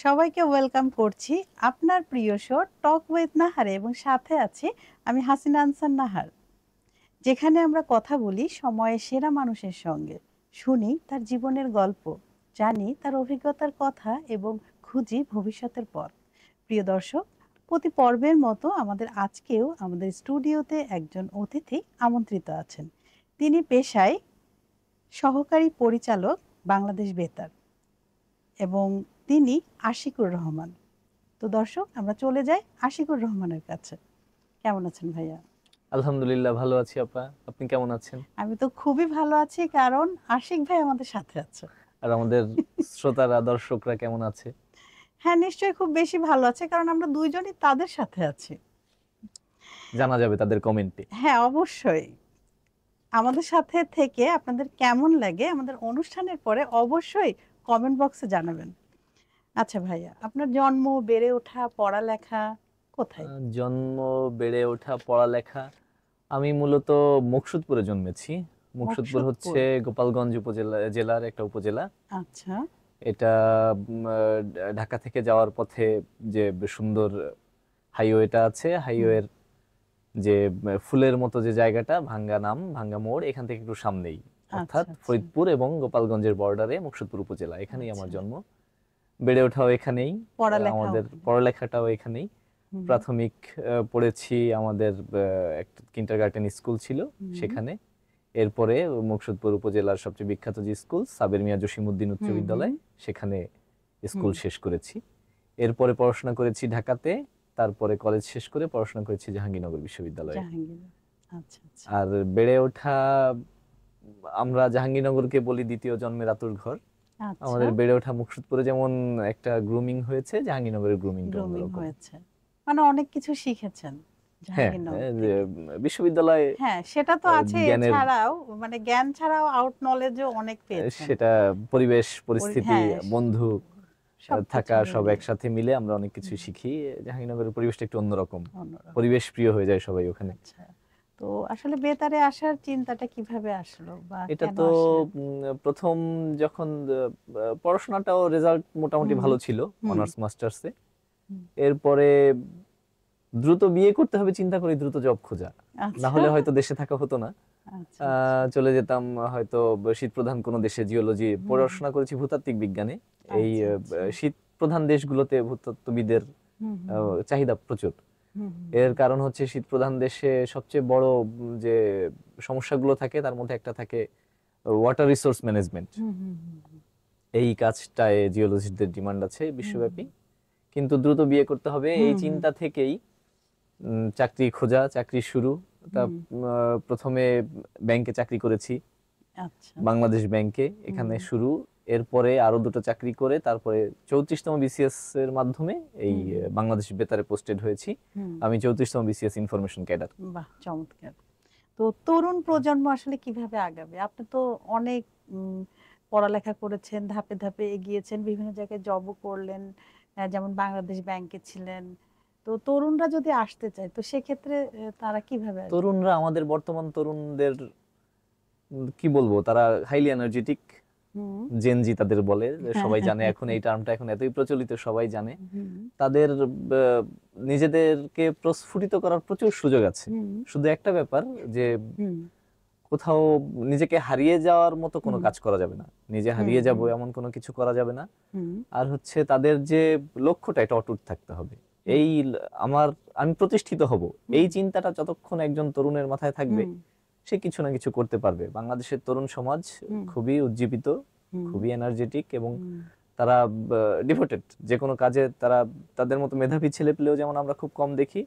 সবাইকে ওয়েলকাম করছি আপনার প্রিয় শো টক উইথ নাহারে এবং সাথে আছি আমি হাসিনা আনসার নাহার, যেখানে আমরা কথা বলি সময়ের সেরা মানুষের সঙ্গে, শুনি তার জীবনের গল্প, জানি তার অভিজ্ঞতার কথা এবং খুঁজি ভবিষ্যতের পথ। প্রিয় দর্শক, প্রতি পর্বের মতো আজকেও আমাদের স্টুডিওতে একজন অতিথি আমন্ত্রিত আছেন। তিনি পেশায় সহকারী পরিচালক, বাংলাদেশ বেতার, এবং তিনি আশিকুর রহমান। তো দর্শক, আমরা চলে যাই আশিকুর রহমানের কাছে। কেমন আছেন ভাইয়া? আলহামদুলিল্লাহ, ভালো আছি আপা। আপনি কেমন আছেন? আমি তো খুবই ভালো আছি, কারণ আশিক ভাই আমাদের সাথে আছে। আর আমাদের শ্রোতারা, দর্শকরা কেমন আছে? হ্যাঁ, নিশ্চয়ই খুব বেশি ভালো আছে, কারণ আমরা দুইজনই তাদের সাথে আছি। জানা যাবে তাদের কমেন্টে। হ্যাঁ, অবশ্যই। আমাদের সাথে থেকে আপনাদের কেমন লাগে আমাদের অনুষ্ঠানের পরে অবশ্যই কমেন্ট বক্সে জানাবেন। আচ্ছা ভাইয়া, আপনার জন্ম, বেড়ে ওঠা, পড়ালেখা কোথায়? জন্ম, বেড়ে ওঠা, পড়ালেখা, আমি মূলত মুকসুদপুরে জন্মেছি। মুকসুদপুর হচ্ছে গোপালগঞ্জ জেলার একটা উপজেলা। আচ্ছা। এটা ঢাকা থেকে যাওয়ার পথে যে সুন্দর হাইওয়েটা আছে, হাইওয়ের যে ফুলের মতো যে জায়গাটা, ভাঙ্গা মোড়, এখান থেকে একটু সামনেই, অর্থাৎ ফরিদপুর এবং গোপালগঞ্জের বর্ডারে মুকসুদপুর উপজেলা। এখানেই আমার জন্ম, বেড়ে ওঠাও এখানেই, আমাদের পড়ালেখাটাও এখানেই। প্রাথমিক পড়েছি আমাদের কিন্ডারগার্টেন স্কুল ছিল সেখানে। এরপরে মুকসুদপুর উপজেলার সবচেয়ে বিখ্যাত যে স্কুল সাবের মিয়া জসিমউদ্দিন উচ্চ বিদ্যালয়, সেখানে স্কুল শেষ করেছি। এরপরে পড়াশোনা করেছি ঢাকাতে, তারপরে কলেজ শেষ করে পড়াশোনা করেছি জাহাঙ্গীরনগর বিশ্ববিদ্যালয়ে। আর বেড়ে ওঠা, আমরা জাহাঙ্গীরনগরকে বলি দ্বিতীয় জন্মের আতুর ঘর। আমাদের বেড়ে ওঠা মুকসুদপুরে যেমন একটা গ্রুমিং হয়েছে, জাহাঙ্গীরনগরের গ্রুমিং হয়েছে। মানে অনেক কিছু শিখেছেন বিশ্ববিদ্যালয়ে। হ্যাঁ, সেটা তো আছে, এছাড়াও মানে জ্ঞান ছাড়াও আউট নলেজও অনেক পেয়েছেন। সেটা পরিবেশ, পরিস্থিতি, বন্ধু থাকা, সব একসাথে মিলে আমরা অনেক কিছু শিখি। জাহাঙ্গীরনগরের পরিবেশটা একটু অন্যরকম, পরিবেশ প্রিয় হয়ে যায় সবাই ওখানে। তো আসলে বেতারে আসার চিন্তাটা কিভাবে আসলো? বা এটা তো প্রথম যখন পড়াশোনাটাও রেজাল্ট মোটামুটি ভালো ছিল অনার্স মাস্টার্সে, এরপরে দ্রুত বিয়ে করতে হবে চিন্তা করি, দ্রুত জব খোঁজা, না হলে হয়তো দেশে থাকা হতো না। চলে যেতাম হয়তো শীত প্রধান কোনো দেশে, জিওলজি পড়াশোনা করেছি, ভূতাত্ত্বিক বিজ্ঞানে। এই শীত প্রধান দেশগুলোতে ভূতত্ত্ববিদের চাহিদা প্রচুর। এর কারণ হচ্ছে শীত প্রধান দেশে সবচেয়ে বড় যে সমস্যাগুলো থাকে তার মধ্যে একটা থাকে ওয়াটার রিসোর্স ম্যানেজমেন্ট। এই কাজটায় জিওলজিস্টদের ডিমান্ড আছে বিশ্বব্যাপী, কিন্তু দ্রুত বিয়ে করতে হবে, এই চিন্তা থেকেই চাকরি খোঁজা, চাকরি শুরু। তা প্রথমে ব্যাংকে চাকরি করেছি, বাংলাদেশ ব্যাংকে, এখানে শুরু। এরপরে আরো দুটো চাকরি করে তারপরে 34তম বিসিএস এর মাধ্যমে এই বাংলাদেশ বেতারে পোস্টেড হয়েছি। আমি 34তম বিসিএস ইনফরমেশন ক্যাডার। বাহ, চমৎকার। তো তরুণ প্রজন্ম আসলে কিভাবে আগাবে? আপনি তো অনেক পড়ালেখা করেছেন, ধাপে ধাপে এগিয়েছেন, বিভিন্ন জায়গায় জবও করলেন, যেমন বাংলাদেশ ব্যাংকে ছিলেন। তো তরুণরা যদি আসতে চায়, তো সেক্ষেত্রে তারা কিভাবে আসবে? তরুণরা, আমাদের বর্তমান তরুণদের কি বলবো, তারা হাইলি এনার্জেটিক, জেনজি তাদের বলে, সবাই জানে এখন এই টার্মটা এখন এতই প্রচলিত, সবাই জানে। তাদের নিজেদেরকে প্রস্ফুটিত করার প্রচুর সুযোগ আছে। শুধু একটা ব্যাপার যে কোথাও নিজেকে হারিয়ে যাওয়ার মতো কোনো কাজ করা যাবে না, নিজে হারিয়ে যাব এমন কোনো কিছু করা যাবে না। আর হচ্ছে তাদের যে লক্ষ্যটা, এটা অটুট থাকতে হবে। এই আমি প্রতিষ্ঠিত হব, এই চিন্তাটা যতক্ষণ একজন তরুণের মাথায় থাকবে, সে কিছু না কিছু করতে পারবে। বাংলাদেশের তরুণ সমাজ খুবই উজ্জীবিত, খুবই এনার্জেটিক, এবং তারা ডিভোটেড যে কোনো কাজে। তাদের মতো মেধাবী ছেলে পেলেও যেমন আমরা খুব কম দেখি,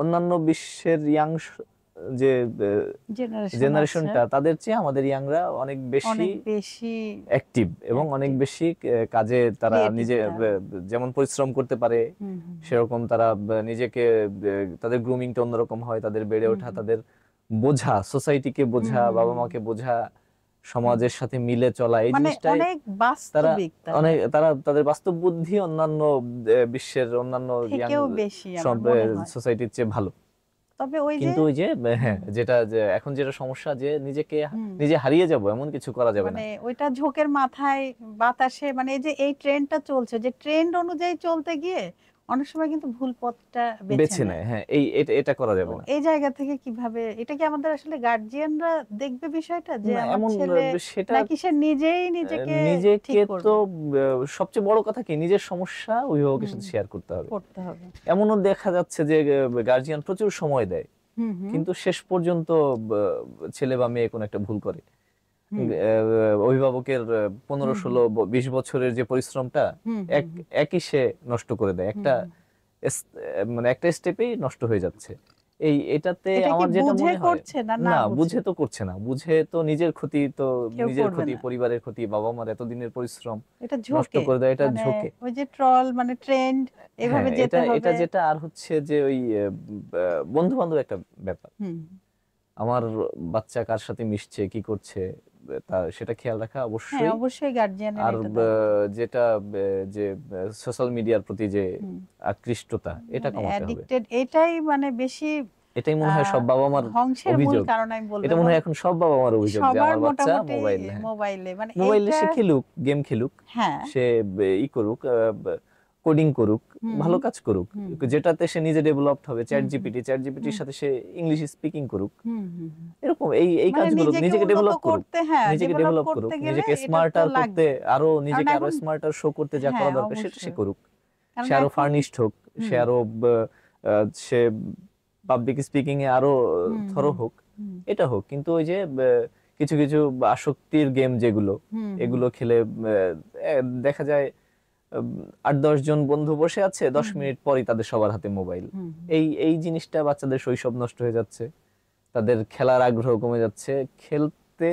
অন্যান্য বিশ্বের ইয়াং যে জেনারেশনটা, তাদের চেয়ে আমাদের ইয়াংরা অনেক বেশি অ্যাক্টিভ এবং অনেক বেশি কাজে তারা নিজে যেমন পরিশ্রম করতে পারে, সেরকম তারা নিজেকে, তাদের গ্রুমিংটা অন্যরকম হয়, তাদের বেড়ে ওঠা, তাদের বোঝা, সোসাইটিকে বোঝা, বাবা মাকে বোঝা, সমাজের সাথে মিলে চলা, এই জিনিসটাই তারা তাদের বাস্তব বুদ্ধি অন্যান্য বিশ্বের অন্যান্য সোসাইটির চেয়ে ভালো। তবে ওই যে কিন্তু ওই যে হ্যাঁ, যেটা যে এখন যেটা সমস্যা যে নিজেকে হুম, নিজে হারিয়ে যাব এমন কিছু করা যাবে না। মানে ওইটা ঝোঁকের মাথায় বাতাসে, মানে এই যে এই ট্রেন্ডটা চলছে, যে ট্রেন্ড অনুযায়ী চলতে গিয়ে অনেক সময় কিন্তু ভুল পথটা বেছে বেছে নেয়। নেয়, হ্যাঁ, এটা এটা করা তো যাবে না। এই জায়গা থেকে কিভাবে, এটা কি আমাদের আসলে গার্জিয়ানরা দেখবে বিষয়টা, যে না আমার এমন ছেলে সেটা নাকি সে নিজেই নিজেকে ঠিক নিজেকে তো করবে? সবচেয়ে বড় কথা কি নিজের সমস্যা অভিভাবকের হুম, সাথে শেয়ার করতে হবে। করতে হবে। এমনও দেখা যাচ্ছে যে গার্জিয়ান প্রচুর সময় দেয় হুম হুম কিন্তু শেষ পর্যন্ত ছেলে বা মেয়ে কোনো একটা ভুল করে। হুম অভিভাবকের ১৫ হুম ১৬ ২০ বছরের যে পরিশ্রমটা হুম এক হুম একই সে নষ্ট করে দেয়, হুম একটা হুম। মানে একটা স্টেপেই নষ্ট হয়ে যাচ্ছে। এটাতে এটা কি আমার যেটা বুঝে মনে হয়, করছে না না না বুঝে? বুঝে তো করছে না, বুঝে তো নিজের ক্ষতি, তো কেউ নিজের করবে ক্ষতি, না, পরিবারের ক্ষতি, বাবা মার এতদিনের পরিশ্রম এটা নষ্ট ঝোঁকে, করে দেয়, এটা মানে ঝোঁকে। ওই যে ট্রল, মানে ট্রেন্ড, হ্যাঁ, এভাবে এটা যেতে এটা হবে। যেটা আর হচ্ছে যে ওই বন্ধু বান্ধব একটা ব্যাপার। হুম, আমার বাচ্চা কার সাথে মিশছে কি করছে তা সেটা খেয়াল রাখা হ্যাঁ অবশ্যই। অবশ্যই গার্জিয়ানের আর এটা দায়িত্ব। যেটা যে সোশ্যাল মিডিয়ার প্রতি যে হুম, আকৃষ্টতা এটা মানে কমাতে হবে। অ্যাডিক্টেড, এটাই মানে বেশি এটাই মনে হয় সব বাবা মার ধ্বংসের মূল অভিযোগ। কারণ আমি বলবো। এটা মনে এবং হয় এখন সব বাবা মার অভিযোগ যে সবার আমার বাচ্চা মোটামুটি মোবাইল, হ্যাঁ, মোবাইলে, মানে মোবাইলে এইটা। সে খেলুক, গেম খেলুক, হ্যাঁ। সে ই করুক, কোডিং করুক, হুম ভালো কাজ করুক, হুম যেটাতে সে নিজে ডেভেলপড হবে। হুম হুম চ্যাট জিপিটির হুম সাথে সে ইংলিশ স্পিকিং করুক, হুম হুম হুম। এরকম এই এই মানে কাজগুলো নিজেকে নিজেকে উন্নত ডেভেলপ করুক, করতে, হ্যাঁ নিজেকে ডেভেলপ ডেভেলপ করুক, করতে গেলে নিজেকে এটা তো স্মার্টার করতে, লাগবে। আরো কারণ নিজেকে আরো এখন, স্মার্টার শো করতে যা করা হ্যাঁ দরকার সেটা সে অবশ্যই, করুক। সে কারণ আরো এখন ফার্নিশড হোক, সে হুম আরো সে পাবলিক স্পিকিং এ আরো হুম থরো হুম হোক, হুম এটা হোক। কিন্তু ওই যে কিছু কিছু আসক্তির গেম যেগুলো, হুম হুম এগুলো খেলে দেখা যায় ৮-১০ জন বন্ধু বসে আছে, ১০ হুম মিনিট পরই তাদের সবার হাতে মোবাইল। হুম এই এই জিনিসটা বাচ্চাদের শৈশব নষ্ট হয়ে যাচ্ছে, তাদের খেলার আগ্রহ কমে যাচ্ছে। খেলতে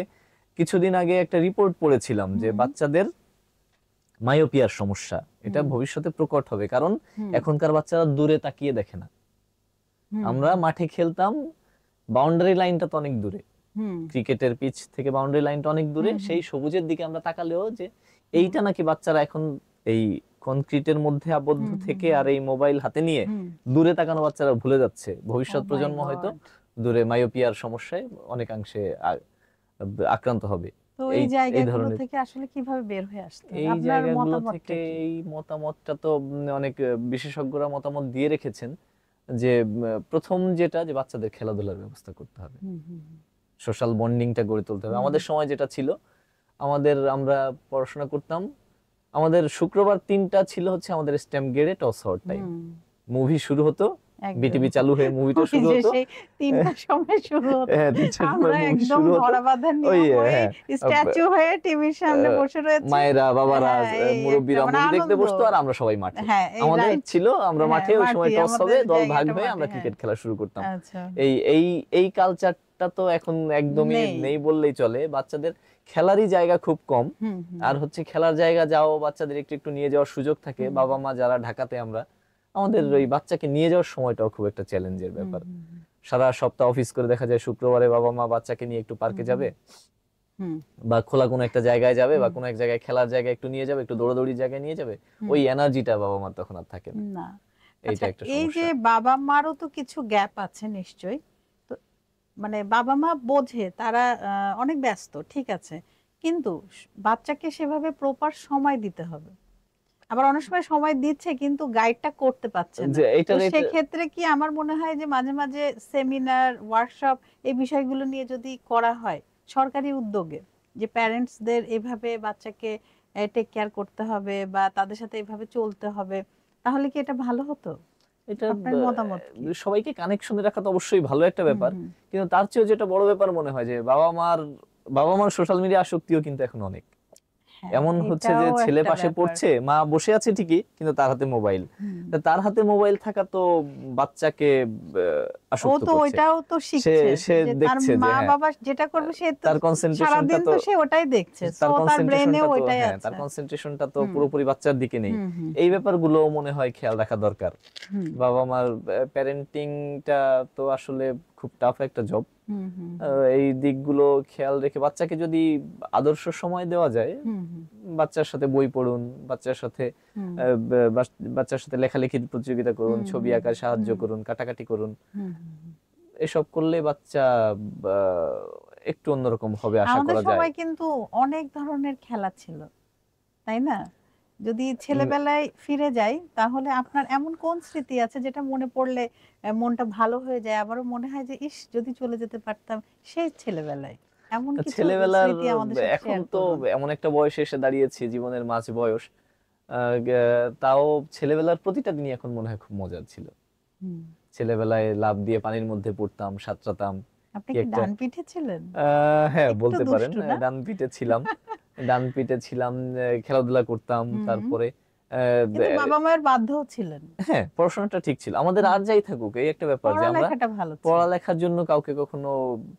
কিছুদিন আগে একটা রিপোর্ট পড়েছিলাম যে হুম বাচ্চাদের মায়োপিয়ার সমস্যা, এটা হুম ভবিষ্যতে প্রকট হবে, কারণ হুম এখনকার বাচ্চারা দূরে তাকিয়ে দেখে না। হুম আমরা মাঠে খেলতাম, বাউন্ডারি লাইনটা তো অনেক দূরে, হুম ক্রিকেটের পিচ থেকে বাউন্ডারি লাইনটা অনেক দূরে, হুম হুম সেই সবুজের দিকে আমরা তাকালেও যে হুম এইটা নাকি বাচ্চারা এখন এই কনক্রিটের মধ্যে আবদ্ধ হুম থেকে আর এই মোবাইল হাতে নিয়ে হুম। দূরে তাকানো বাচ্চারা ভুলে যাচ্ছে। ও ভবিষ্যৎ মাই প্রজন্ম হয়তো গড। দূরে মায়োপিয়ার সমস্যায় অনেকাংশে আক্রান্ত হবে। তো এই এই এই জায়গাগুলো ধরনের থেকে আসলে কিভাবে বের হয়ে আসতে হবে, এই আপনার জায়গাগুলো মতামতটা থেকে কি? এই মতামতটা তো অনেক বিশেষজ্ঞরা মতামত দিয়ে রেখেছেন যে প্রথম যেটা যে বাচ্চাদের খেলাধুলার ব্যবস্থা করতে হবে, হুম হুম সোশ্যাল বন্ডিংটা গড়ে তুলতে হবে। হুম আমাদের সময় যেটা ছিল, আমরা পড়াশোনা করতাম, আমাদের শুক্রবার ৩টা ছিল হচ্ছে আমাদের স্ট্যাম্প গেড়ে টস হওয়ার টাইম, হুম, মুভি শুরু হতো, একদম। বিটিভি চালু হয়ে মুভিটা ওই শুরু যে হতো। সেই ৩টার সময় শুরু হতো। হ্যাঁ, ৩টার সময় আমরা মুভি একদম শুরু হতো। ধরা বাঁধা ওই নিয়ম হয়ে হ্যাঁ, স্ট্যাচু হয়ে টিভির সামনে বসে রয়েছি। মায়েরা বাবারা হ্যাঁ, এই একটা মুরব্বীরা মানে মুভি দেখতে আনন্দ। বসতো আর আমরা সবাই মাঠে। হ্যাঁ, এই আমাদের রাইট। ছিল আমরা হ্যাঁ, মাঠে, ওই সময় মাটি টস হবে, আমাদের দল ভাগ জায়গাটা হয়ে মাটি, আমরা হ্যাঁ। ক্রিকেট খেলা শুরু করতাম। আচ্ছা। এই এই এই কালচারটা তো এখন একদমই নেই। নেই বললেই চলে। বাচ্চাদের খেলারই জায়গা খুব কম। হুম হুম আর হচ্ছে খেলার জায়গা যাও বাচ্চাদের একটু একটু নিয়ে যাওয়ার সুযোগ থাকে, হুম বাবা মা যারা ঢাকাতে, আমরা আমাদের হুম ওই বাচ্চাকে নিয়ে যাওয়ার সময়টাও খুব একটা চ্যালেঞ্জের হুম ব্যাপার। হুম সারা সপ্তাহ অফিস করে দেখা যায় শুক্রবারে বাবা মা বাচ্চাকে নিয়ে একটু হুম পার্কে যাবে হুম বা খোলা কোনো একটা জায়গায় যাবে বা হুম কোনো এক জায়গায় খেলার জায়গায় একটু নিয়ে যাবে, একটু দৌড়াদৌড়ির জায়গায় নিয়ে যাবে, হুম। ওই এনার্জিটা বাবা মার তখন আর থাকে না। না। এইটা আচ্ছা, একটা এই যে সমস্যা। বাবা মারও তো কিছু গ্যাপ আছে নিশ্চয়ই। তো মানে বাবা মা বোঝে, তারা অনেক ব্যস্ত, ঠিক আছে, কিন্তু বাচ্চাকে সেভাবে প্রপার সময় দিতে হবে। আবার অনেক সময় সময় দিচ্ছে কিন্তু গাইডটা করতে পারছে না। যে তো এইটার এটা সেক্ষেত্রে কি আমার মনে হয় যে মাঝে মাঝে সেমিনার, ওয়ার্কশপ, এই বিষয়গুলো নিয়ে যদি করা হয় সরকারি উদ্যোগে, যে প্যারেন্টসদের এভাবে বাচ্চাকে টেক কেয়ার করতে হবে বা তাদের সাথে এভাবে চলতে হবে, তাহলে কি এটা ভালো হতো? এটা আপনার মতামত কি? সবাইকে কানেকশনে রাখা তো অবশ্যই ভালো একটা হুম ব্যাপার, হুম কিন্তু তার চেয়েও যেটা বড় ব্যাপার মনে হয় যে বাবা মার সোশ্যাল মিডিয়া আসক্তিও কিন্তু এখন অনেক। হ্যাঁ, এমন হচ্ছে যে এটাও ছেলে একটা পাশে ব্যাপার। পড়ছে, মা বসে আছে ঠিকই কিন্তু তার হাতে মোবাইল। হুম। তার হাতে মোবাইল থাকা তো বাচ্চাকে ও আসক্ত তো করছে। ওইটাও তো সে শিখছে, সে যে তার দেখছে যে মা হ্যাঁ, বাবা যেটা করবে সে তো তার কনসেন্ট্রেশনটা সারাদিন তো তো সে ওটাই দেখছে, সো তার তার ব্রেনেও কনসেন্ট্রেশনটা তো ওইটাই হ্যাঁ, আছে। তার কনসেন্ট্রেশনটা তো হুম পুরোপুরি বাচ্চার দিকে নেই। হুম হুম এই ব্যাপারগুলো মনে হয় খেয়াল রাখা দরকার। হুম বাবা মার প্যারেন্টিংটা তো আসলে খুব টাফ একটা জব। হুম হুম এই দিকগুলো খেয়াল রেখে বাচ্চাকে যদি আদর্শ সময় দেওয়া যায়, হুম হুম বাচ্চার সাথে বই পড়ুন, বাচ্চার সাথে হুম বাচ্চার সাথে লেখালেখির প্রতিযোগিতা করুন, হুম ছবি হুম আঁকায় সাহায্য হুম করুন, কাটাকাটি করুন। হুম হুম এসব করলে বাচ্চা একটু অন্যরকম হবে আশা আমাদের করা যায়। সময় কিন্তু অনেক ধরনের খেলা ছিল, তাই না? যদি ছেলেবেলায় ফিরে যাই তাহলে আপনার এমন কোন স্মৃতি আছে যেটা মনে পড়লে মনটা ভালো হয়ে যায়, আবারও মনে হয় যে ইস যদি চলে যেতে পারতাম সেই ছেলেবেলায়? এমন কিছু ছেলেবেলার স্মৃতি আমাদের সাথে এখন শেয়ার তো করুন। এমন একটা বয়সে এসে দাঁড়িয়েছি, জীবনের মাঝ বয়স, তাও ছেলেবেলার প্রতিটা দিনই এখন মনে হয় খুব মজার ছিল। হুম। ছেলেবেলায় লাফ দিয়ে পানির মধ্যে পড়তাম, সাঁতরাতাম। আপনি কি কি একটা ডান পিঠে ছিলেন? হ্যাঁ একটু বলতে পারেন, দুষ্টু না? ডান পিঠে ছিলাম। ডান পিঠে ছিলাম, খেলাধুলা করতাম। হুম। তারপরে আহ, কিন্তু বাবা মায়ের বাধ্যও ছিলেন। হ্যাঁ, পড়াশোনাটা ঠিক ছিল আমাদের। হুম। আর যাই থাকুক, এই একটা ব্যাপার যে আমরা পড়ালেখাটা ভালো ছিল। পড়ালেখার জন্য কাউকে কখনো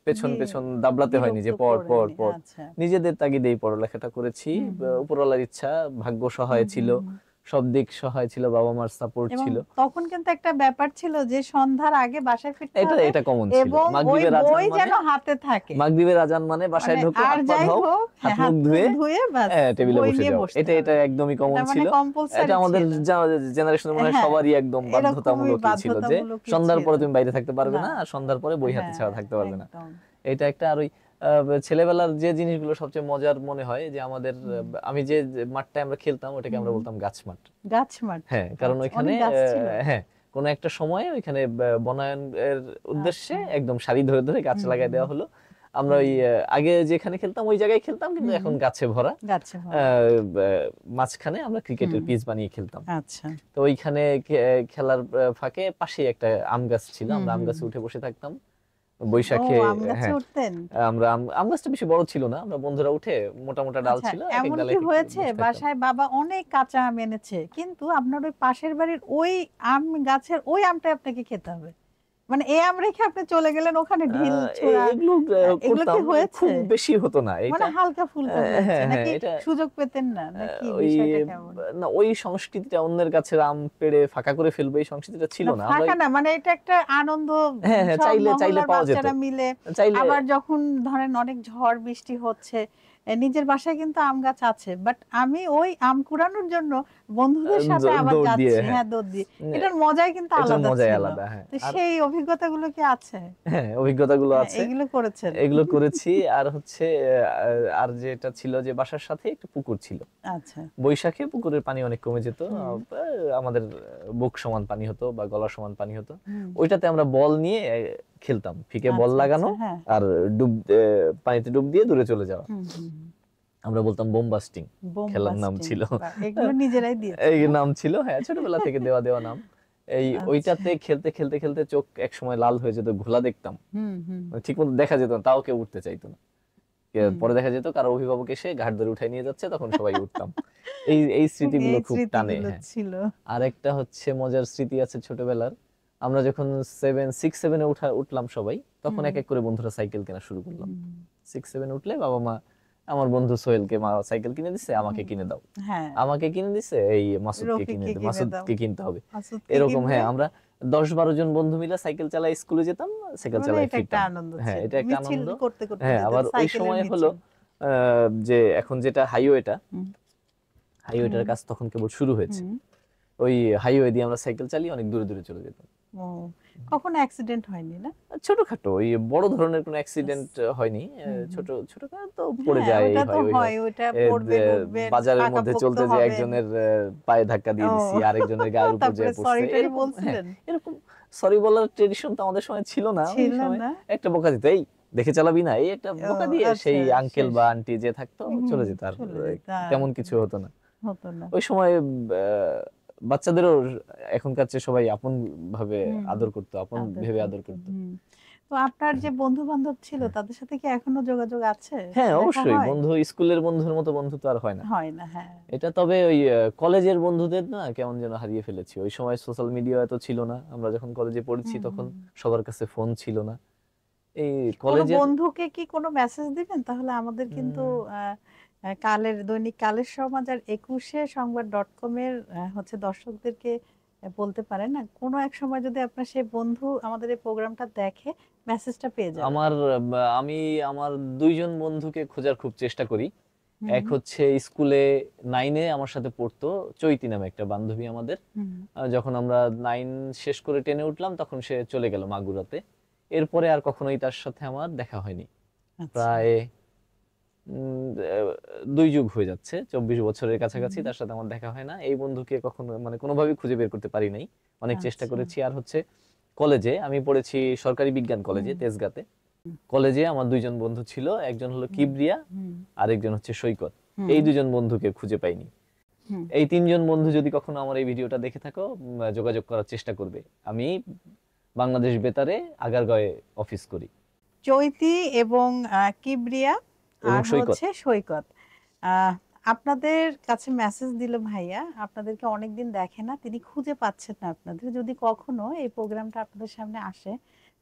পেছন বি- পেছন দাবলাতে হয়নি বিরক্ত যে পড় পড় করেননি। পড়। আচ্ছা। নিজেদের তাগিদেই পড়ালেখাটা করেছি। হুম হুম উপরওয়ালার ইচ্ছা, ভাগ্য হুম সহায় ছিল, হুম হুম। সব দিক সহায় ছিল, বাবা মার সাপোর্ট এবং ছিল। তখন কিন্তু একটা ব্যাপার ছিল যে সন্ধ্যার আগে বাসায় ফিরতে এটা হবে এটা কমন ছিল। এবং ওই মাগরিবের আজান বই মানে, যেন হাতে থাকে। মাগরিবের আজান মানে বাসায় মানে ঢোকো, আর হাত পা যাই ধোও, হোক, হাত হ্যাঁ, মুখ হাত মুখ ধুয়ে ধুয়ে বাস টেবিলে বই বসে নিয়ে যাও। বসতে এটা হবে। একদমই কমন এটা মানে ছিল। এটা কম্পালসারি আমাদের ছিল। জেনারেশনের মনে হয় হ্যাঁ, সবারই একদম এরকমই বাধ্যতামূলকই ছিল যে বাধ্যতামূলকই সন্ধ্যার ছিল। পরে তুমি বাইরে থাকতে পারবে না, না, আর সন্ধ্যার পরে বই হাতে হ্যাঁ, ছাড়া থাকতে পারবে না। একদম। এটা একটা। আর ওই ছেলেবেলার যে জিনিসগুলো সবচেয়ে মজার মনে হয় যে আমাদের, হুম। আমি যে যে মাঠটায় আমরা খেলতাম ওটাকে আমরা হুম। বলতাম গাছ মাঠ। গাছ মাঠ। হ্যাঁ, কারণ আচ্ছা, ওইখানে অনেক গাছ ছিল। হ্যাঁ, কোন একটা সময়ে ওইখানে বনায়নের উদ্দেশ্যে আচ্ছা। একদম সারি ধরে ধরে গাছ হুম লাগাই হুম দেওয়া হলো। আমরা হুম ওই আগে যেখানে খেলতাম ওই জায়গায় খেলতাম, কিন্তু হুম এখন গাছে ভরা। গাছে আহ, ভরা। মাঝখানে আমরা ক্রিকেটের হুম। পিচ বানিয়ে খেলতাম। আচ্ছা। তো ওইখানে খেলার ফাঁকে পাশে একটা আম গাছ ছিল, হুম আমরা আম হুম গাছে হুম। উঠে বসে থাকতাম ও, বৈশাখে। আম গাছে হ্যাঁ, উঠতেন? আমরা আম গাছটা বেশি বড় ছিল না, আমরা বন্ধুরা উঠে, মোটা মোটা ডাল আচ্ছা, ছিল, এক এক এমন ডালে কি এক এক করে হয়েছে বসে থাকতাম। বাসায় বাবা অনেক কাঁচা আম এনেছে কিন্তু আপনার ওই পাশের বাড়ির ওই আম গাছের ওই আমটাই আপনাকে খেতে হবে, মানে এই আম রেখে আপনি চলে গেলেন ওখানে ঢিল ছোড়া? এগুলো এগুলো কি করতাম, হয়েছে? খুব বেশি হতো না মানে এটা। হালকা ফুলকা হয়েছে হ্যাঁ হ্যাঁ, নাকি? এটা সুযোগ পেতেন না নাকি? ওই বিষয়টা কেমন? না, ওই সংস্কৃতিটা, অন্যের গাছের আম পেড়ে ফাঁকা করে ফেলবে এই সংস্কৃতিটা ছিল না, না। আমরা ফাঁকা না, মানে এটা একটা আনন্দ। হ্যাঁ হ্যাঁ, সব চাইলে চাইলে মহল্লার পাওয়া যেত। বাচ্চারা মিলে চাইলে আবার যখন ধরেন অনেক ঝড় বৃষ্টি হচ্ছে, নিজের বাসায় কিন্তু আম গাছ আছে, বাট আমি ওই আম কুড়ানোর জন্য বন্ধুদের সাথে আবার দৌড় দিয়ে, যাচ্ছি, হ্যাঁ, হ্যাঁ, দৌড় দিয়ে। উম, এটার মজাই কিন্তু এটার আলাদা মজাই ছিল। আলাদা। হ্যাঁ, তো আর সেই অভিজ্ঞতাগুলো কি আছে? হ্যাঁ, অভিজ্ঞতাগুলো হ্যাঁ, আছে, এগুলো করেছেন? এগুলো করেছি। আর হচ্ছে আর যেটা ছিল যে বাসার সাথে একটা পুকুর ছিল। আচ্ছা। বৈশাখে পুকুরের পানি অনেক কমে যেত। হুম আমাদের বুক সমান পানি হতো বা গলা সমান পানি হতো। হুম। ওইটাতে আমরা বল নিয়ে খেলতাম, ফিকে বল আচ্ছা লাগানো, আচ্ছা, হ্যাঁ। আর পানিতে ডুব দিয়ে দূরে চলে যাওয়া। হুম হুম হুম। আমরা বলতাম বোম বাস্টিং, বোম খেলার নাম বাস্টিং। ছিল। এগুলো নিজেরাই দিয়েছেন এই না? নাম ছিল, হ্যাঁ, ছোটবেলা থেকে দেওয়া দেওয়া নাম। এই আচ্ছা। ওইটাতে খেলতে খেলতে খেলতে চোখ এক সময় লাল হয়ে যেত, ঘোলা দেখতাম, হুম হুম ঠিক মতো দেখা যেত না, তাও কেউ উঠতে চাইতো না। হুম। পরে দেখা যেত কারো অভিভাবক এসে ঘাট ধরে উঠাই নিয়ে যাচ্ছে, তখন সবাই উঠতাম। এই এই স্মৃতিগুলো এই খুব টানে। স্মৃতিগুলো হ্যাঁ, ছিল। আরেকটা হচ্ছে মজার স্মৃতি আছে ছোটবেলার। আমরা যখন 6-7-এ উঠলাম সবাই, তখন হুম এক এক করে বন্ধুরা সাইকেল কেনা শুরু করলাম। হুম 6-7 উঠলে বাবা মা, আমার বন্ধু সোহেলকে মা সাইকেল কিনে দিছে, আমাকে হুম। কিনে দাও। হ্যাঁ, আমাকে কিনে দিছে, এই মাসুদকে কিনে রফিককে দে, কিনে দাও। মাসুদকে কিনতে হবে। মাসুদকে এরকম, কিনলে হ্যাঁ, আমরা 10-12 জন বন্ধু মিলে সাইকেল চালাই স্কুলে যেতাম, সাইকেল মানে চালাই এটা একটা ফিরতাম। আনন্দ হ্যাঁ, ছিল। এটা একটা মিছিল আনন্দ। করতে করতে হ্যাঁ, যেতেন, আবার ওই সাইকেলের সময় হলো মিছিল। যে এখন যেটা হাইওয়েটা, হুম হাইওয়েটার হুম কাজ তখন কেবল শুরু হয়েছে। হুম। ওই হাইওয়ে দিয়ে আমরা সাইকেল চালিয়ে অনেক দূরে দূরে চলে যেতাম। ও, কখনো অ্যাক্সিডেন্ট হয়নি না? ছোটখাটো, ওই বড় ধরনের কোনো অ্যাক্সিডেন্ট হয়নি। হুম হুম। ছোটখাটো তো পড়ে হ্যাঁ, যায়, ওটা এই তো হয় ওই হয়। হয়, ওটা এ, পড়বেন যে উঠবেন, বাজারের মধ্যে পাকাপোক্ত চলতে যে হবেন। একজনের পায়ে ধাক্কা দিয়ে দিছি, ও, আরেকজনের গায়ের উপর তারপরে যেয়ে পড়ছে, সরি টরি এরকম। হ্যাঁ, বলছিলেন? এরকম সরি বলার ট্রেডিশন তো আমাদের সময় ছিল না। ওই ছিল সময় না? একটা বকা দিত, এই দেখে চালাবি না, এই একটা ও, বকা দিয়ে আচ্ছা, সেই আঙ্কেল শেষ। বা আন্টি যে থাকতো হুম, চলে যেত, আর চলে যেত। তেমন কিছু হতো না। হতো না। ওই সময় বাচ্চাদেরও এখনকার চেয়ে সবাই আপন ভাবে হুম, আদর করতো, আপন আদর ভেবে আদর করতো। করতো। হুম। তো আপনার যে বন্ধু বান্ধব ছিল তাদের সাথে কি এখনো যোগাযোগ আছে? হ্যাঁ, দেখা অবশ্যই। হয়? বন্ধু, স্কুলের বন্ধুর মতো বন্ধু তো আর হয় না। হয় না, হ্যাঁ। এটা তবে ওই কলেজের বন্ধুদের না কেমন যেন হারিয়ে ফেলেছি। ওই সময় সোশ্যাল মিডিয়া এত ছিল না, আমরা যখন কলেজে পড়েছি হুম তখন হুম। সবার কাছে ফোন ছিল না। এই কোনো কলেজের বন্ধুকে কি কোনো মেসেজ দিবেন? তাহলে আমাদের কিন্তু আহ, আহ, কালের দৈনিক কালের সমাজ আর 21শে সংবাদ.com এর হচ্ছে দর্শকদেরকে বলতে পারেন না, কোনো এক সময় যদি আপনার সেই বন্ধু আমাদের এই প্রোগ্রামটা দেখে, মেসেজটা পেয়ে যাবেন। আমার আমি আমার 2 জন বন্ধুকে খোঁজার খুব চেষ্টা করি। হুম এক হচ্ছে স্কুলে 9-এ আমার সাথে পড়তো, চৈতি নামে একটা বান্ধবী আমাদের। হুম যখন আমরা 9 শেষ করে 10-এ উঠলাম তখন সে চলে গেল মাগুরাতে। এরপরে আর কখনোই তার সাথে আমার দেখা হয়নি। আচ্ছা। প্রায় 2 যুগ হয়ে যাচ্ছে, 24 বছরের কাছাকাছি হুম। তার সাথে আমার দেখা হয় না। এই বন্ধুকে কখনো মানে কোনোভাবেই খুঁজে বের করতে পারি নাই। অনেক চেষ্টা আচ্ছা। করেছি। আর হচ্ছে কলেজে আমি পড়েছি সরকারি বিজ্ঞান কলেজে হুম। তেজগাঁতে। হুম। কলেজে আমার 2 জন বন্ধু ছিল। একজন হলো হুম। কিবরিয়া, হুম। আরেকজন হচ্ছে সৈকত। হুম। এই 2 জন বন্ধুকে খুঁজে পাইনি। হুম। এই 3 জন বন্ধু যদি কখনো আমার এই ভিডিওটা দেখে থাকো, যোগাযোগ করার চেষ্টা করবে। আমি বাংলাদেশ বেতারে আগারগাঁওয়ে অফিস করি। চৈতি এবং কিবরিয়া এবং আর সৈকত। হচ্ছে সৈকত। আহ, আপনাদের কাছে মেসেজ দিল ভাইয়া, আপনাদেরকে অনেকদিন দেখে না, তিনি খুঁজে পাচ্ছেন না আপনাদের। যদি কখনো এই প্রোগ্রামটা আপনাদের সামনে আসে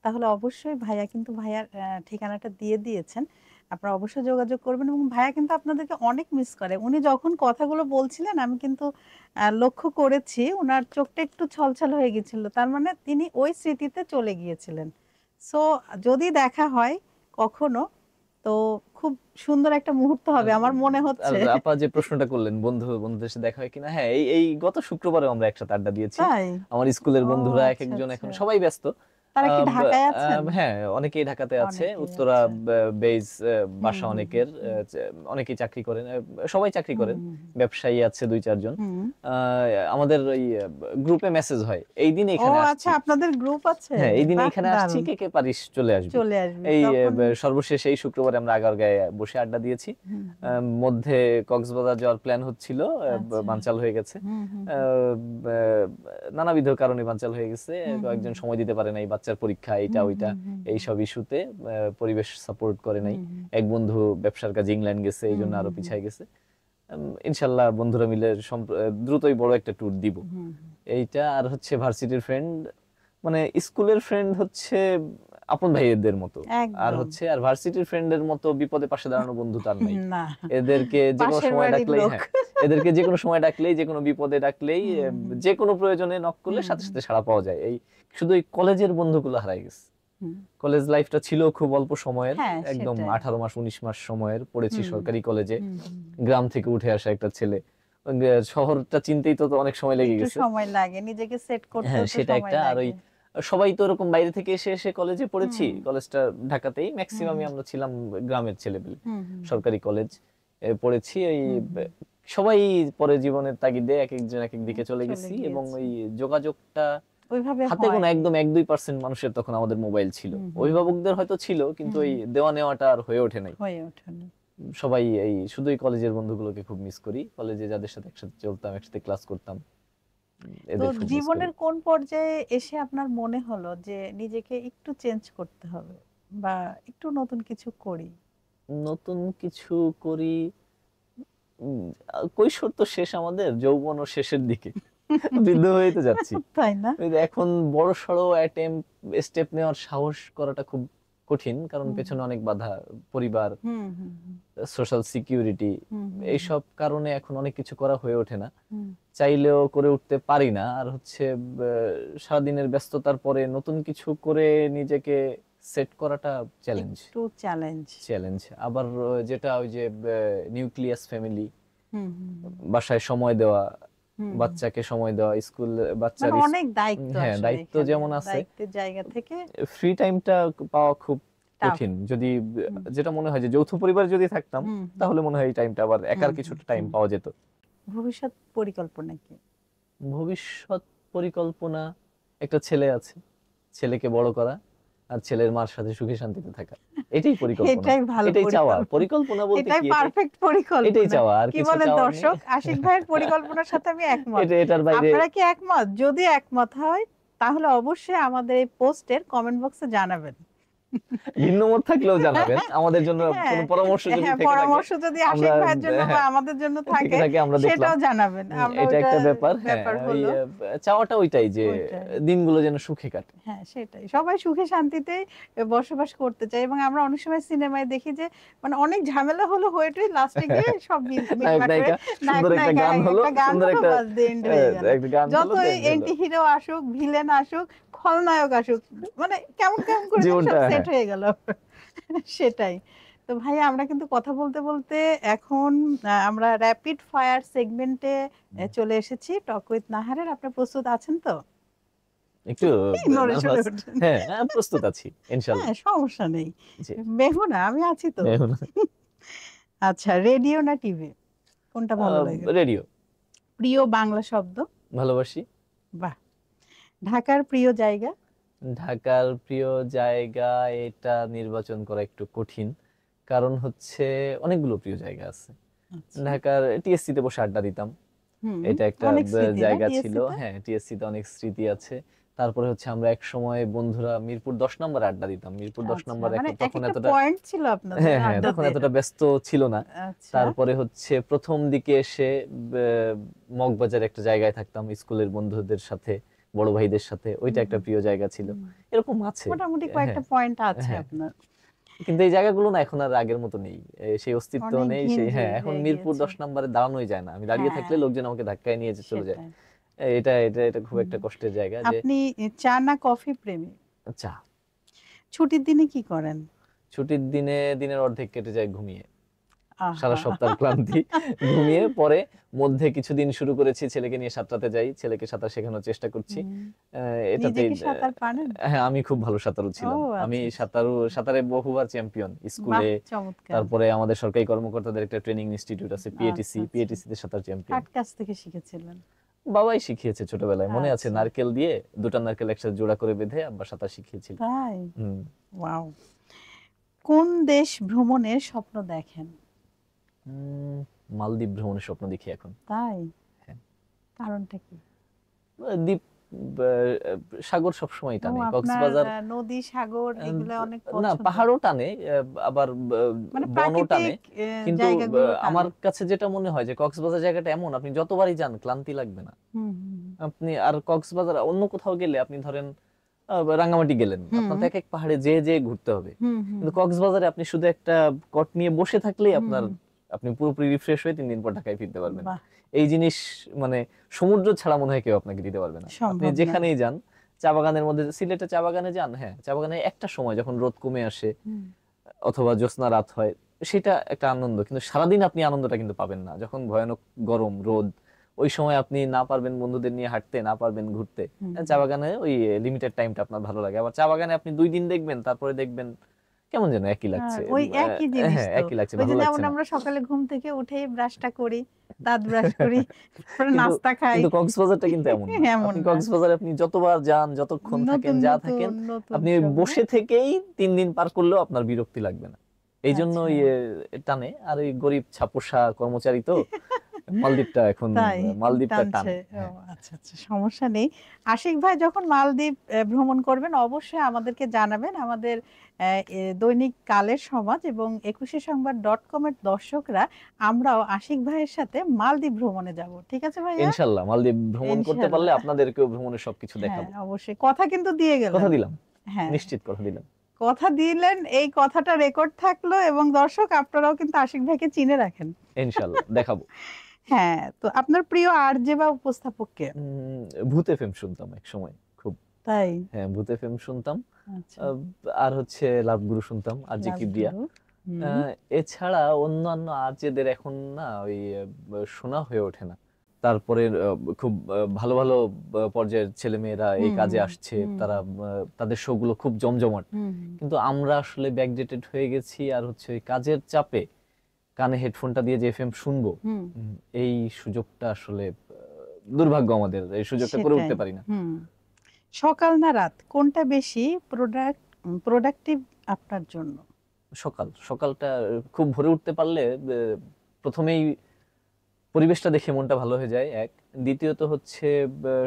তাহলে অবশ্যই ভাইয়া কিন্তু ভাইয়ার ঠিকানাটা দিয়ে দিয়েছেন, আপনারা অবশ্যই যোগাযোগ করবেন। এবং ভাইয়া কিন্তু আপনাদেরকে অনেক মিস করে। উনি যখন কথাগুলো বলছিলেন আমি কিন্তু লক্ষ্য করেছি ওনার চোখটা একটু ছলছল হয়ে গেছিল, তার মানে তিনি ওই স্মৃতিতে চলে গিয়েছিলেন। সো যদি দেখা হয় কখনো, তো খুব সুন্দর একটা মুহূর্ত হবে আর আমার মনে আর হচ্ছে। আপা যে প্রশ্নটা করলেন বন্ধুদের সাথে দেখা হয় কিনা, হ্যাঁ এই গত শুক্রবারে আমরা একসাথে আড্ডা দিয়েছি। তাই? আমার স্কুলের ও বন্ধুরা এক আচ্ছা একজন আচ্ছা। এখন সবাই ব্যস্ত। তারা কি ঢাকায় আছেন? হ্যাঁ, অনেকেই ঢাকাতে আছে। অনেকেই, উত্তরা আচ্ছা। বেজ হুম বাসা হুম অনেকের, হুম অনেকেই চাকরি করেন, সবাই চাকরি হুম করেন। হুম ব্যবসায়ী আছে 2-4 জন। হুম। আমাদের ওই গ্রুপে মেসেজ হয় এই দিন ও এখানে আচ্ছা, আসছি। আপনাদের গ্রুপ আছে? হ্যাঁ, এই দিন বাহ, এখানে আসছি, দারুণ। কে কে পারিস চলে আসবি। চলে আসবি এই তখন। সর্বশেষ এই শুক্রবারে আমরা আগারগাঁয়ে বসে আড্ডা দিয়েছি। হুম হুম। মধ্যে কক্সবাজার যাওয়ার প্ল্যান হচ্ছিল, আচ্ছা। বানচাল হয়ে গেছে। হুম হুম হুম আহ, নানাবিধ কারণে বানচাল হয়ে গেছে। হুম হুম কয়েকজন সময় দিতে পারে নাই, বাচ্চার পরীক্ষা, এইটা হুম ওইটা, হুম হুম এইসব ইস্যুতে পরিবেশ সাপোর্ট করে নাই। হুম হুম এক বন্ধু ব্যবসার কাজে ইংল্যান্ড গেছে, এই হুম জন্য আরো হুম পিছায় গেছে। ইনশাল্লাহ বন্ধুরা মিলে দ্রুতই বড় একটা ট্যুর দিব। হুম হুম। এইটা আর হচ্ছে ভার্সিটির ফ্রেন্ড, মানে স্কুলের ফ্রেন্ড হচ্ছে আপন ভাইয়েদের মতো। আর একদম। হচ্ছে আর ভার্সিটির ফ্রেন্ডের মতো বিপদে পাশে দাঁড়ানো বন্ধু তার নাই। না, এদেরকে যে কোনো পাশের সময় বাড়ির ডাকলেই, লোক। হ্যাঁ, এদেরকে যে কোনো সময় ডাকলেই, যে কোনো বিপদে ডাকলেই, হুম হুম যে কোনো প্রয়োজনে নক করলে হুম সাথে হুম সাথে সাড়া পাওয়া যায়। এই শুধু এই কলেজের বন্ধুগুলো হারাই গেছে। হুম। কলেজ লাইফটা ছিল খুব অল্প সময়ের, হ্যাঁ একদম সেটাই। 18 মাস 19 মাস সময়ের। পড়েছি হুম সরকারি কলেজে, হুম হুম। গ্রাম থেকে উঠে আসা একটা ছেলে। শহরটা চিনতেই তো অনেক সময় লেগে একটু গেছে। সময় লাগে, নিজেকে সেট করতেও হ্যাঁ, তো সেটা সময় একটা। আর ওই লাগে। সবাই তো ওরকম বাইরে থেকে এসে এসে কলেজে পড়েছি। হুম কলেজটা ঢাকাতেই, হুম ম্যাক্সিমামই আমরা ছিলাম গ্রামের ছেলেপেলে। হুম হুম সরকারি কলেজ পড়েছি। ওই হুম হুম সবাই পরে জীবনের তাগিদে এক একজন এক এক হুম, দিকে চলে চলে গেছি। এবং গিয়েছে। ওই যোগাযোগটা ওইভাবে হাতে গোনা হয়নি। একদম 1-2% মানুষের তখন আমাদের মোবাইল ছিল। হুম হুম অভিভাবকদের হয়তো ছিল, কিন্তু হুম। ওই দেওয়া নেওয়াটা আর হয়ে ওঠে নাই। হয়ে ওঠেনি। সবাই এই শুধুই কলেজের বন্ধুগুলোকে খুব মিস করি। কলেজে যাদের সাথে একসাথে চলতাম, একসাথে ক্লাস করতাম, তো এদের খুব মিস করি। জীবনের কোন পর্যায়ে এসে আপনার মনে হলো যে নিজেকে একটু চেঞ্জ করতে হবে বা একটু নতুন কিছু করি? নতুন কিছু করি, কৈশোর তো শেষ, আমাদের যৌবনও শেষের দিকে, বৃদ্ধ হয়ে তো যাচ্ছি। তাই না? এই যে এখন বড় সড়ো স্টেপ নেওয়ার সাহস করাটা খুব কঠিন, কারণ হুম পেছনে অনেক বাধা, পরিবার, হুম হুম হুম সোশ্যাল সিকিউরিটি, হুম হুম এইসব কারণে এখন অনেক কিছু করা হয়ে ওঠে না। হুম চাইলেও করে উঠতে পারি না। আর হচ্ছে সারাদিনের ব্যস্ততার পরে নতুন কিছু করে নিজেকে সেট করাটা চ্যালেঞ্জ। একটু চ্যালেঞ্জ। চ্যালেঞ্জ আবার যেটা ওই যে নিউক্লিয়াস ফ্যামিলি, হুম হুম হুম বাসায় সময় দেওয়া, হুম হুম। বাচ্চাকে সময় দেওয়া, স্কুল বাচ্চার মানে অনেক দায়িত্ব হ্যাঁ, আসলে দায়িত্ব এখানে, যেমন আছে, দায়িত্বের জায়গা থেকে ফ্রি টাইমটা পাওয়া খুব টাফ। কঠিন। যদি হুম যেটা মনে হয় যে যৌথ পরিবার যদি থাকতাম, হুম হুম তাহলে মনে হয় এই টাইমটা আবার হুম একার হুম কিছুটা টাইম হুম। পাওয়া যেত। ভবিষ্যৎ পরিকল্পনা কি? ভবিষ্যৎ পরিকল্পনা, একটা ছেলে আছে, ছেলেকে বড় করা, আর ছেলের মার সাথে সুখে শান্তিতে থাকা, এটাই পরিকল্পনা। এটাই ভালো এটাই চাওয়া। পরিকল্পনা। পরিকল্পনা বলতে এটাই কি, এটাই পারফেক্ট এটাই পরিকল্পনা। চাওয়া, আর কি কিছু বলেন চাওয়ার নেই। দর্শক? আশিক ভাইয়ের পরিকল্পনার সাথে আমি একমত। এটার বাইরে আপনারা কি একমত? যদি একমত হয় তাহলে অবশ্যই আমাদের এই পোস্টের কমেন্ট বক্সে জানাবেন। ভিন্ন মত থাকলেও জানাবেন। আমাদের জন্য হ্যাঁ, কোনো পরামর্শ যদি হ্যাঁ, থেকে থাকে, পরামর্শ যদি আমরা আশিক ভাইয়ের জন্য বা হ্যাঁ, আমাদের জন্য থেকে থাকে থাকে আমরা দেখলাম। সেটাও জানাবেন। আমরা এটা একটা ওইটার ব্যাপার। হ্যাঁ, ব্যাপার ওই হলো চাওয়াটা ওইটাই যে ওইটাই। দিনগুলো যেন সুখে কাটে। হ্যাঁ সেটাই, সবাই সুখে শান্তিতে বসবাস করতে চায়। এবং আমরা অনেক সময় সিনেমায় দেখি যে মানে অনেক ঝামেলা হলো হয়ে লাস্টে গিয়ে সব নায়ক মিটমাট হয়ে নায়িকা, নায়ক সুন্দর একটা নায়িকা গান হলো, একটা গান সুন্দর হলো, একটা বাস দিয়ে এন্ড হয়ে গেল। একটা গান হলো, যতই দেন হলো। এন্টি হিরো আসুক, ভিলেন আসুক, খলনায়ক আসুক, মানে কেমন কেমন করে যেন জীবনটা সব হ্যাঁ। সেট হয়ে গেল। সেটাই। তো ভাইয়া আমরা কিন্তু কথা বলতে বলতে এখন আমরা র্যাপিড ফায়ার সেগমেন্টে চলে এসেছি টক উইথ নাহারের। আপনি প্রস্তুত আছেন তো? একটু নড়ে চড়ে নার্ভাস। ওঠেন। হ্যাঁ, প্রস্তুত আছি ইনশাআল্লাহ। হ্যাঁ, সমস্যা নেই। জি। মেহুনা আমি আছি তো। এখন আচ্ছা, রেডিও না টিভি? কোনটা ভালো লাগে? রেডিও। প্রিয় বাংলা শব্দ? ভালোবাসি। বাহ! ঢাকার প্রিয় জায়গা? ঢাকার প্রিয় জায়গা এটা নির্বাচন করা একটু কঠিন। কারণ হচ্ছে অনেকগুলো প্রিয় জায়গা আছে। আচ্ছা। ঢাকার টিএসসি তে বসে আড্ডা দিতাম। হুম, এটা একটা অনেক স্মৃতি না জায়গা ছিল। টিএসসি তে? হ্যাঁ, টিএসসি তে অনেক স্মৃতি আছে। তারপরে হচ্ছে আমরা একসময় বন্ধুরা মিরপুর ১০ নম্বরে আড্ডা দিতাম। মিরপুর ১০ আচ্ছা, নম্বর মানে তখন একেকটা এতটা পয়েন্ট ছিল আপনাদের হ্যাঁ, হ্যাঁ, তখন আড্ডাতে। এতটা ব্যস্ত ছিল না। আচ্ছা। তারপরে হচ্ছে ১ম দিকে এসে মগবাজারে একটা জায়গায় থাকতাম স্কুলের বন্ধুদের সাথে, বড় ভাইদের সাথে। ওইটা একটা প্রিয় জায়গা ছিল। এরকম আছে। মোটামুটি হ্যাঁ, কয়েকটা পয়েন্ট আছে হ্যাঁ। আপনার। কিন্তু এই জায়গাগুলো না এখন আর আগের মতো নেই। সেই অস্তিত্ব অনেক নেই। সেই ঘিঞ্জি এখন হয়ে মিরপুর গিয়েছে। ১০ নম্বরে দাঁড়ানোই যায় না। আমি দাঁড়িয়ে হ্যাঁ, থাকলে লোকজন আমাকে ধাক্কায় নিয়ে চলে যায়। সেটাই। এটা খুব একটা হুম। কষ্টের জায়গা যে আপনি চা না কফি প্রেমী? চা। ছুটির দিনে কি করেন? ছুটির দিনে দিনের অর্ধেক কেটে যায় ঘুমিয়ে। সারা আহা! সপ্তাহের ক্লান্তি ঘুমিয়ে পরে মধ্যে কিছুদিন শুরু করেছি ছেলেকে নিয়ে সাঁতরাতে যাই। ছেলেকে সাঁতার শেখানোর চেষ্টা করছি। হুম। নিজে এটাতেই কি সাঁতার পারেন? হ্যাঁ, আমি খুব ভালো সাঁতারু ও ছিলাম। আমি আচ্ছা, আচ্ছা। সাঁতারে বহুবার চ্যাম্পিয়ন। বাহ! স্কুলে, চমৎকার। তারপরে আমাদের সরকারি কর্মকর্তাদের একটা ট্রেনিং ইনস্টিটিউট আছে আচ্ছা, পিএটিসি। আচ্ছা। পিএটিসি তে সাঁতার চ্যাম্পিয়ন। কার কাছ থেকে শিখেছিলেন? বাবাই শিখিয়েছে ছোটবেলায়। মনে আছে আচ্ছা। নারকেল দিয়ে ২টা নারকেল একসাথে জোড়া করে বেঁধে আব্বা সাঁতার শিখিয়েছিল। তাই? হুম। ওয়াও! কোন দেশ ভ্রমণের স্বপ্ন দেখেন? উম মালদ্বীপ ভ্রমণের স্বপ্ন দেখি এখন। তাই? হ্যাঁ। কারণটা কি? দ্বীপ বা সাগর সবসময় ও টানে। আপনার কক্সবাজার নদী, সাগর এগুলা অনেক না পছন্দ। পাহাড়ও টানে, আবার মানে বনও টানে। প্রাকৃতিক কিন্তু জায়গাগুলো আমার টানে। কাছে যেটা মনে হয় যে কক্সবাজার জায়গাটা এমন আপনি যতবারই যান ক্লান্তি লাগবে না। হুম, হুম, আপনি আর কক্সবাজার অন্য কোথাও গেলে আপনি ধরেন রাঙ্গামাটি গেলেন। আপনার তো একেক পাহাড়ে যেয়ে ঘুরতে হবে। হুম, হুম, কিন্তু কক্সবাজারে আপনি শুধু একটা কট নিয়ে বসে থাকলেই হুম। আপনি পুরোপুরি রিফ্রেশ হয়ে ৩ দিন পর ঢাকায় ফিরতে পারবেন। বাহ! এই জিনিস মানে সমুদ্র ছাড়া মনে হয় কেউ আপনাকে দিতে পারবে না। আপনি সম্ভব না। যেখানেই যান, চা বাগানের মধ্যে সিলেটে চা বাগানে যান, হ্যাঁ, চা বাগানে একটা সময় যখন রোদ কমে আসে হুম। অথবা জ্যোৎস্না রাত হয়, সেটা একটা আনন্দ। কিন্তু সারাদিন আপনি আনন্দটা কিন্তু পাবেন না। যখন ভয়ানক গরম, রোদ, ওই সময় আপনি না পারবেন বন্ধুদের নিয়ে হাঁটতে, না পারবেন ঘুরতে। হুম। চা বাগানে ওই লিমিটেড টাইমটা আপনার ভালো লাগে। আবার চা বাগানে আপনি ২ দিন দেখবেন, তারপরে দেখবেন কেমন যেন একই লাগছে। ওই একই জিনিস হ্যাঁ, তো। একই লাগছে, ওই যে ভালো যেমন লাগছে না। আমরা সকালে ঘুম থেকে উঠেই ব্রাশটা করি, দাঁত ব্রাশ করি, তারপরে কিন্তু নাস্তা খাই। কিন্তু কক্সবাজারটা কিন্তু এমন না। এমন আপনি না। কক্সবাজারে আপনি যতবার যান, যতক্ষণ থাকেন, নতুন, যা নতুন, থাকেন, নতুন আপনি সব না? বসে থেকেই ৩ দিন পার করলেও আপনার বিরক্তি লাগবে না। এইজন্য আচ্ছা। টানে। আর ওই গরিব ছাপোষা কর্মচারী তো মালদ্বীপটা এখন তাই মালদ্বীপটা টানছে। টানে। ও হ্যাঁ। আচ্ছা, আচ্ছা, সমস্যা নেই। আশিক ভাই যখন মালদ্বীপ ভ্রমণ করবেন অবশ্যই আমাদেরকে জানাবেন। আমাদের দৈনিক কালের সমাজ এবং 21সংবাদ.com এর দর্শকরা আমরাও আশিক ভাইয়ের সাথে মালদ্বীপ ভ্রমণে যাব। ঠিক আছে ভাইয়া? ইনশাআল্লাহ মালদ্বীপ ভ্রমণ করতে পারলে ইনশাআল্লাহ। আপনাদেরকেও ভ্রমণের সবকিছু হ্যাঁ, দেখাবো। অবশ্যই। কথা কিন্তু দিয়ে কথা গেলেন। দিলাম। হ্যাঁ, নিশ্চিত কথা দিলাম। কথা দিলেন, এই কথাটা রেকর্ড থাকলো এবং দর্শক আপনারাও কিন্তু আশিক ভাইকে চিনে রাখেন। ইনশাআল্লাহ দেখাবো। হ্যাঁ, তো আপনার প্রিয় আরজে বা উপস্থাপক কে? ভূত এফএম শুনতাম একসময় খুব। তাই? হ্যাঁ, ভূত এফএম শুনতাম। আচ্ছা। আ আর হচ্ছে লাভগুরু শুনতাম, আরজে কিবরিয়া। লাভগুরু। আ হুম। এছাড়া অন্যান্য আরজেদের এখন না ওই শোনা হয়ে ওঠে না। তারপরে খুব ভালো, ভালো পর্যায়ের ছেলেমেয়েরা এই হুম, কাজে আসছে। হুম, তারা তাদের শো গুলো খুব জমজমাট। হুম, কিন্তু আমরা আসলে ব্যাকডেটেড হয়ে গেছি আর হচ্ছে ওই কাজের চাপে কানে হেডফোনটা দিয়ে যে এফএম শুনবো, হুম, এই সুযোগটা আসলে দুর্ভাগ্য আমাদের। এই সুযোগটা করে সেটাই। উঠতে পারি না। হুম। সকাল না রাত কোনটা বেশি প্রোডাক্টিভ আপনার জন্য? সকালটা খুব ভোরে উঠতে পারলে ১ম এই পরিবেশটা দেখে মনটা ভালো হয়ে যায় ১। দ্বিতীয়ত হচ্ছে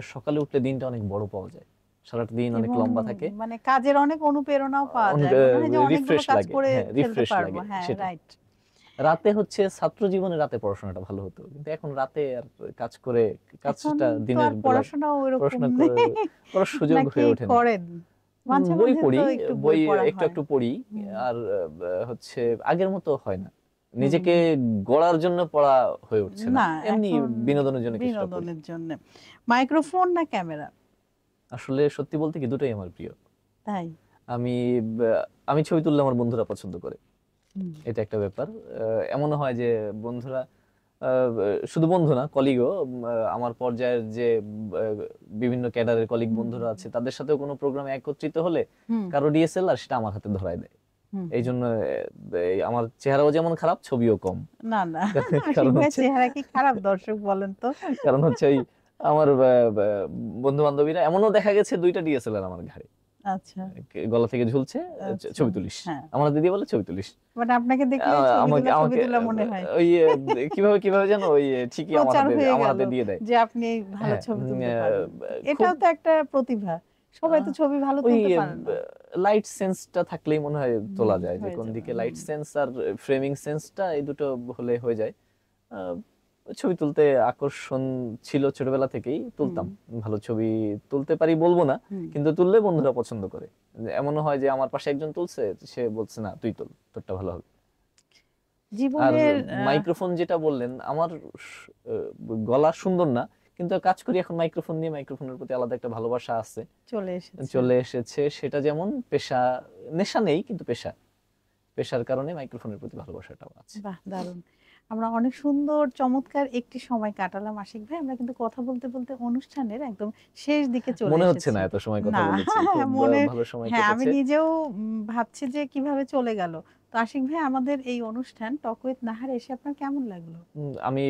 সকালে উঠলে দিনটা অনেক বড় পাওয়া যায়। সারাটা দিন অনেক এবং লম্বা থাকে। মানে কাজের অনেক অনুপ্রেরণাও পাওয়া অনেক যায়। মনে হয় যে অনেকগুলো রিফ্রেশ কাজ লাগে। করে হ্যাঁ, ফেলতে রিফ্রেশ পারবো। লাগে হ্যাঁ, সেটাই। রাইট। রাতে হচ্ছে ছাত্র জীবনে রাতে পড়াশোনাটা ভালো হতো। কিন্তু এখন রাতে আর কাজ করে এখন কাজটা তো দিনের আর বেলা পড়াশোনাও ওইরকম পড়াশোনা নেই। করার সুযোগ নাকি হয়ে ওঠে না। করেন? মাঝে, বই মাঝে তো পড়ি, একটু বই পড়া একটু হয়। একটু পড়ি। হুম, আর হচ্ছে আগের মতো হয় না। হুম। নিজেকে গড়ার জন্য পড়া হয়ে উঠছে না। না, এমনি এখন বিনোদনের জন্য কিছুটা পড়ি। বিনোদনের জন্য। মাইক্রোফোন না ক্যামেরা? আসলে সত্যি বলতে কি দুটোই আমার প্রিয়। তাই? আমি আমি ছবি তুললে আমার বন্ধুরা পছন্দ করে। হুম, এটা একটা ব্যাপার। এমনও হয় যে বন্ধুরা শুধু বন্ধু না, কলিগও, আমার পর্যায়ের যে বিভিন্ন ক্যাডারের কলিগ বন্ধুরা আছে তাদের সাথেও কোনো প্রোগ্রামে একত্রিত হলে কারো ডিএসএলআর সেটা আমার হাতে ধরায় দেয়। এই জন্য আমার চেহারাও যেমন খারাপ, ছবিও কম। না না, কারণ আশিক ভাই হচ্ছে চেহারা কি খারাপ? দর্শক বলেন তো। কারণ হচ্ছে ওই আমার বন্ধু বান্ধবীরা এমনও দেখা গেছে 2টা ডিএসএলআর আমার ঘাড়ে, আচ্ছা গলা থেকে ঝুলছে, আচ্ছা, ছবি তুলিস, হ্যাঁ। আমার দিদি বলে ছবি তুলিস। মানে আপনাকে দেখলে আমাকে ছবি আমাকে তোলা মনে হয়, ওই কিভাবে যেন ওই ঠিকই আমার প্রচার হয়ে আমার গেল হাতে দিয়ে দেয়। যে আপনি ভালো হ্যাঁ, ছবি তুলতে পারেন। খুব এটাও তো একটা প্রতিভা, সবাই তো ছবি ভালো ওই তুলতে পারে না। লাইট সেন্সটা থাকলেই মনে হয় তোলা যায়, যে হয়ে কোন যাবে। দিকে লাইট সেন্স আর ফ্রেমিং সেন্সটা, এই দুটো হলে হয়ে যায়। ছবি তুলতে আকর্ষণ ছিল ছোটবেলা থেকেই, তুলতাম। ভালো ছবি তুলতে পারি বলবো না, কিন্তু তুললে বন্ধুরা পছন্দ করে। এমনও হয় যে আমার পাশে একজন তুলছে, সে বলছে না তুই তুল, তোরটা ভালো হবে। আর জীবনের মাইক্রোফোন যেটা বললেন, আমার গলা সুন্দর না, কিন্তু কাজ করি এখন মাইক্রোফোন নিয়ে, মাইক্রোফোনের প্রতি আলাদা একটা ভালোবাসা আছে, চলে এসেছে। সেটা যেমন পেশা, নেশা নেই কিন্তু পেশার কারণে মাইক্রোফোনের প্রতি ভালোবাসাটাও আছে। বাহ, দারুণ। আমরা অনেক সুন্দর চমৎকার একটি সময় কাটালাম আশিক ভাই। আমরা কিন্তু কথা বলতে বলতে অনুষ্ঠানের একদম শেষ দিকে চলে মনে এসেছি। হচ্ছে না এত সময় কথা না, বলেছি, খুব মনে ভালো সময় হ্যাঁ, আমি কেটেছে। নিজেও ভাবছি যে কিভাবে চলে গেল। তো আশিক ভাই, আমাদের এই অনুষ্ঠান টক উইথ নাহার এসে আপনার কেমন লাগলো? আমি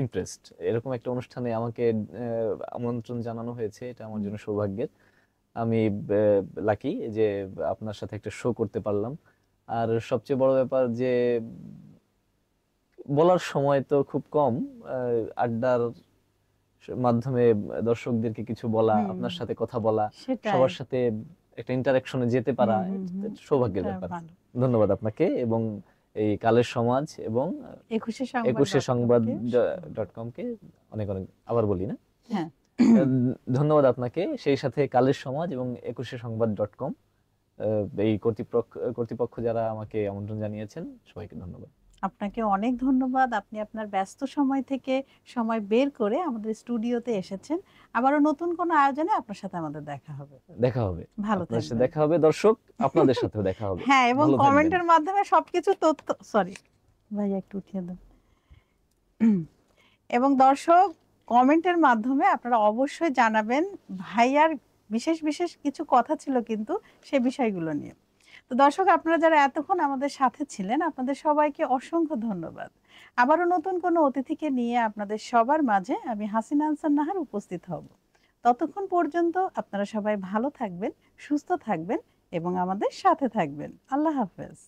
ইমপ্রেসড। এরকম একটা অনুষ্ঠানে আমাকে আমন্ত্রণ জানানো হয়েছে, এটা আমার জন্য সৌভাগ্যের। আমি লাকি যে আপনার সাথে একটা শো করতে পারলাম। আর সবচেয়ে বড় ব্যাপার যে বলার সময় তো খুব কম, আড্ডার মাধ্যমে দর্শকদেরকে কিছু বলা, আপনার সাথে কথা বলা, সবার সাথে একটা ইন্টারাকশনে যেতে পারা, সৌভাগ্যের ব্যাপার। ধন্যবাদ আপনাকে এবং এই কালের সমাজ এবং একুশে সংবাদ.com কে অনেক অনেক, আবার বলি না, হ্যাঁ, ধন্যবাদ আপনাকে, সেই সাথে কালের সমাজ এবং একুশে সংবাদ.com এই কর্তৃপক্ষ যারা আমাকে আমন্ত্রণ জানিয়েছেন, সবাইকে ধন্যবাদ। আপনাকে অনেক ধন্যবাদ। আপনি আপনার ব্যস্ত সময় থেকে সময় বের করে আমাদের স্টুডিওতে এসেছেন। আবারও নতুন কোনো আয়োজনে আপনার সাথে আমাদের দেখা হবে। ভালো থাকবেন। দেখা হবে দর্শক, আপনাদের সাথেও দেখা হবে। হ্যাঁ, এবং কমেন্টের মাধ্যমে সবকিছু তথ্য, সরি ভাই একটু উঠিয়ে দেন। এবং দর্শক, কমেন্টের মাধ্যমে আপনারা অবশ্যই জানাবেন। ভাইয়ার বিশেষ বিশেষ কিছু কথা ছিল কিন্তু সে বিষয়গুলো নিয়ে। তো দর্শক, আপনারা যারা এতক্ষণ আমাদের সাথে ছিলেন, আপনাদের সবাইকে অসংখ্য ধন্যবাদ। আবারও নতুন কোনো অতিথিকে নিয়ে আপনাদের সবার মাঝে আমি হাসিনা আনসার নাহার উপস্থিত হব। ততক্ষণ পর্যন্ত আপনারা সবাই ভালো থাকবেন, সুস্থ থাকবেন এবং আমাদের সাথে থাকবেন। আল্লাহ হাফেজ।